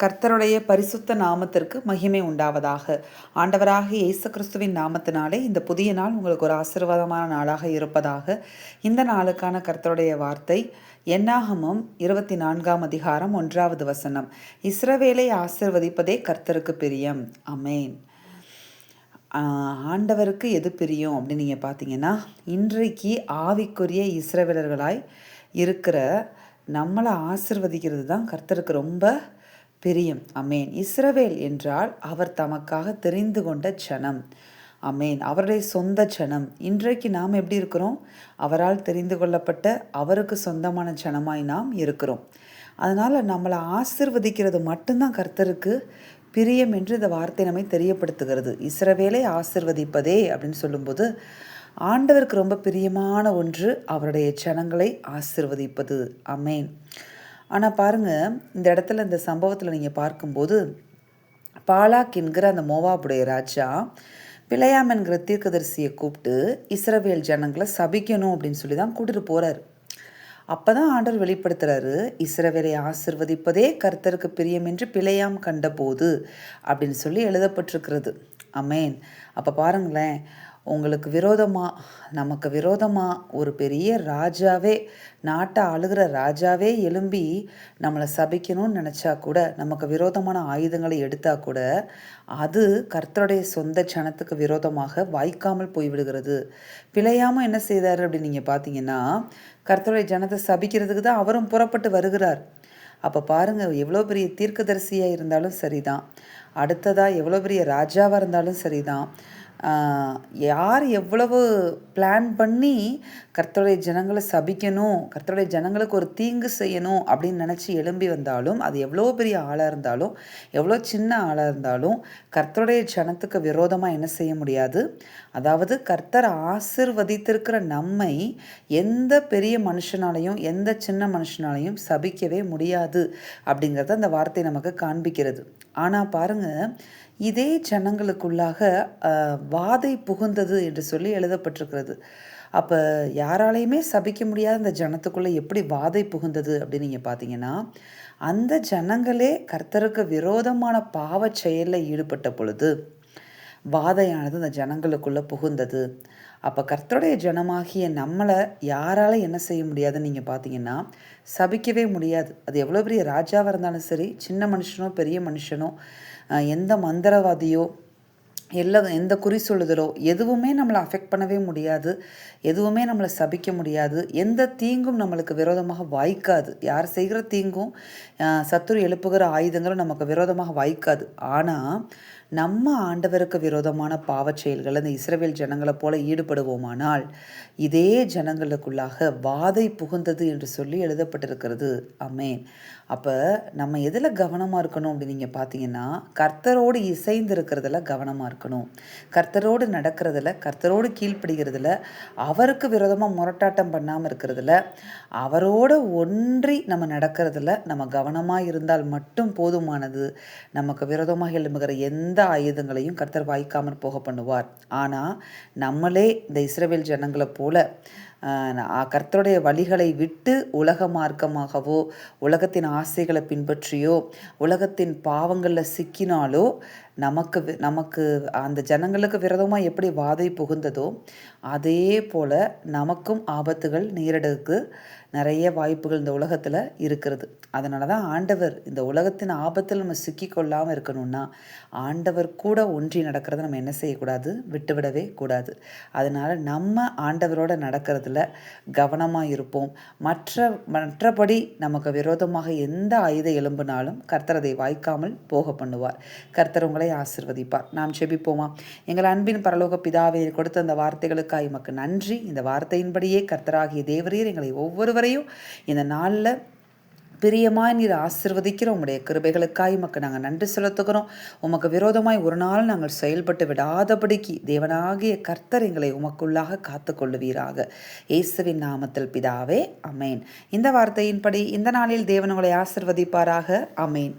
கர்த்தருடைய பரிசுத்த நாமத்திற்கு மகிமை உண்டாவதாக. ஆண்டவராக இயேசு கிறிஸ்துவின் நாமத்தினாலே இந்த புதிய நாள் உங்களுக்கு ஒரு ஆசீர்வாதமான நாளாக இருப்பதாக. இந்த நாளுக்கான கர்த்தருடைய வார்த்தை என்னாகமம் 24ஆம் அதிகாரம் 1வது வசனம். இஸ்ரவேலை ஆசீர்வதிப்பதே கர்த்தருக்கு பிரியம். அமேன். ஆண்டவருக்கு எது பிரியம் அப்படின்னு நீங்கள் பார்த்தீங்கன்னா, இன்றைக்கு ஆவிக்குரிய இஸ்ரவேலர்களாய் இருக்கிற நம்மளை ஆசிர்வதிக்கிறது தான் கர்த்தருக்கு ரொம்ப பிரியம். அமேன். இஸ்ரவேல் என்றால் அவர் தமக்காக தெரிந்து கொண்ட ஜனம். அமேன். அவருடைய சொந்த ஜனம். இன்றைக்கு நாம் எப்படி இருக்கிறோம்? அவரால் தெரிந்து கொள்ளப்பட்ட அவருக்கு சொந்தமான ஜனமாய் நாம் இருக்கிறோம். அதனால் நம்மளை ஆசிர்வதிக்கிறது மட்டும்தான் கர்த்தருக்கு பிரியம் என்று இந்த வார்த்தை நம்மை தெரியப்படுத்துகிறது. இஸ்ரவேலை ஆசிர்வதிப்பதே அப்படின்னு சொல்லும்போது ஆண்டவருக்கு ரொம்ப பிரியமான ஒன்று அவருடைய ஜனங்களை ஆசிர்வதிப்பது. அமேன். ஆனால் பாருங்கள், இந்த இடத்துல இந்த சம்பவத்தில் நீங்கள் பார்க்கும்போது பாலாக் என்கிற அந்த மோவாபுடைய ராஜா பிழையாம் என்கிற தீர்க்கதரிசியை கூப்பிட்டு இஸ்ரவேல் ஜனங்களை சபிக்கணும் அப்படின்னு சொல்லி தான் கூட்டிட்டு போகிறார். அப்போ தான் ஆண்டவர் வெளிப்படுத்துகிறாரு, இஸ்ரவேலை ஆசிர்வதிப்பதே கர்த்தருக்கு பிரியம் என்று பிழையாம் கண்டபோது அப்படின்னு சொல்லி எழுதப்பட்டிருக்கிறது. அமேன். அப்போ பாருங்களேன், உங்களுக்கு விரோதமாக நமக்கு விரோதமாக ஒரு பெரிய ராஜாவே, நாட்டை ஆளுகிற ராஜாவே எழும்பி நம்மளை சபிக்கணும்னு நினச்சா கூட, நமக்கு விரோதமான ஆயுதங்களை எடுத்தால் கூட அது கர்த்தருடைய சொந்த ஜனத்துக்கு விரோதமாக வாய்க்காமல் போய்விடுகிறது. பிழையாமல் என்ன செய்தார் அப்படின்னு நீங்கள் பார்த்தீங்கன்னா, கர்த்தருடைய ஜனத்தை சபிக்கிறதுக்கு தான் அவரும் புறப்பட்டு வருகிறார். அப்போ பாருங்கள், எவ்வளோ பெரிய தீர்க்கதரிசியாக இருந்தாலும் சரிதான், அடுத்ததாக எவ்வளோ பெரிய ராஜாவாக இருந்தாலும் சரிதான், யார் எவ்வளவு பிளான் பண்ணி கர்த்தருடைய ஜனங்களை சபிக்கணும், கர்த்தருடைய ஜனங்களுக்கு ஒரு தீங்கு செய்யணும் அப்படின்னு நினச்சி எழும்பி வந்தாலும், அது எவ்வளோ பெரிய ஆளாக இருந்தாலும், எவ்வளோ சின்ன ஆளாக இருந்தாலும் கர்த்தருடைய ஜனத்துக்கு விரோதமாக என்ன செய்ய முடியாது. அதாவது கர்த்தர் ஆசிர்வதித்திருக்கிற நம்மை எந்த பெரிய மனுஷனாலையும் எந்த சின்ன மனுஷனாலையும் சபிக்கவே முடியாது அப்படிங்கிறத அந்த வார்த்தை நமக்கு காண்பிக்கிறது. ஆனால் பாருங்கள், இதே ஜனங்களுக்குள்ளாக வாதை புகுந்தது என்று சொல்லி எழுதப்பட்டிருக்கிறது. அப்போ யாராலையுமே சபிக்க முடியாத அந்த ஜனத்துக்குள்ளே எப்படி வாதை புகுந்தது அப்படின்னு நீங்கள் பார்த்தீங்கன்னா, அந்த ஜனங்களே கர்த்தருக்கு விரோதமான பாவ செயலில் ஈடுபட்ட பொழுது வாதையானது அந்த ஜனங்களுக்குள்ளே புகுந்தது. அப்போ கர்த்தருடைய ஜனமாகிய நம்மளை யாரால் என்ன செய்ய முடியாதுன்னு நீங்கள் பார்த்தீங்கன்னா, சபிக்கவே முடியாது. அது எவ்வளோ பெரிய ராஜாவாக இருந்தாலும் சரி, சின்ன மனுஷனோ பெரிய மனுஷனோ, எந்த மந்திரவாதியோ, எந்த குறி சொல்லுதலோ எதுவுமே நம்மளை அஃபெக்ட் பண்ணவே முடியாது. எதுவுமே நம்மளை சபிக்க முடியாது. எந்த தீங்கும் நம்மளுக்கு விரோதமாக வாய்க்காது. யார் செய்கிற தீங்கும், சத்துரு எழுப்புகிற ஆயுதங்களும் நமக்கு விரோதமாக வாய்க்காது. ஆனால் நம்ம ஆண்டவருக்கு விரோதமான பாவச் செயல்கள் அந்த இஸ்ரவேல் ஜனங்களை போல ஈடுபடுவோமானால் இதே ஜனங்களுக்குள்ளாக வாதை புகுந்தது என்று சொல்லி எழுதப்பட்டிருக்கிறது. அமேன். அப்போ நம்ம எதில் கவனமாக இருக்கணும் அப்படின்னு நீங்கள் பார்த்தீங்கன்னா, கர்த்தரோடு இசைந்து இருக்கிறதுல கவனமாக இருக்கணும். கர்த்தரோடு நடக்கிறதுல, கர்த்தரோடு கீழ்ப்படுகிறதுல, அவருக்கு விரோதமாக முரட்டாட்டம் பண்ணாமல் இருக்கிறதுல, அவரோடு ஒன்றி நம்ம நடக்கிறதுல நம்ம கவனமாக இருந்தால் மட்டும் போதுமானது. நமக்கு விரோதமாக எழும்புகிற எந்த ஆயுதங்களையும் கர்த்தர் வாய்க்காமல் போக பண்ணுவார். ஆனால் நம்மளே இந்த இஸ்ரவேல் ஜனங்களை போல கர்த்தருடைய வழிகளை விட்டு உலக மார்க்கமாகவோ, உலகத்தின் ஆசைகளை பின்பற்றியோ, உலகத்தின் பாவங்களில் சிக்கினாலோ நமக்கு அந்த ஜனங்களுக்கு விரோதமாக எப்படி வாதை புகுந்ததோ அதே போல் நமக்கும் ஆபத்துகள் நேரிடக்கு நிறைய வாய்ப்புகள் இந்த உலகத்தில் இருக்கிறது. அதனால தான் ஆண்டவர் இந்த உலகத்தின் ஆபத்தில் நம்ம சிக்கி கொள்ளாமல் இருக்கணும்னா ஆண்டவர் கூட ஒன்றி நடக்கிறத நம்ம என்ன செய்யக்கூடாது, விட்டுவிடவே கூடாது. அதனால் நம்ம ஆண்டவரோட நடக்கிறதுல கவனமாக இருப்போம். மற்றபடி நமக்கு விரோதமாக எந்த ஆயுத எழும்பினாலும் கர்த்தர் அதை வாய்க்காமல் போக பண்ணுவார். கர்த்தர் உங்களை ஆசிர்வதிப்பார். நாம் செபிப்போமா? எங்கள் அன்பின் பரலோக பிதாவே, கொடுத்த அந்த வார்த்தைகளுக்காக எமக்கு நன்றி. இந்த வார்த்தையின்படியே கர்த்தராகிய தேவரீர் எங்களை ஒவ்வொருவரையும் இந்த நாளில் பிரியமாய் நீர் ஆசிர்வதிக்கிற உம்முடைய கிருபைகளுக்காய் உமக்கு நாங்கள் நன்றி செலுத்துகிறோம். உமக்கு விரோதமாய் ஒரு நாள் நாங்கள் செயல்பட்டு விடாதபடிக்கு தேவனாகிய கர்த்தர் எங்களை உமக்குள்ளாக காத்து கொள்ளுவீராக. இயேசுவின் நாமத்தில் பிதாவே, அமேன். இந்த வார்த்தையின்படி இந்த நாளில் தேவன் உங்களை ஆசிர்வதிப்பாராக. அமேன்.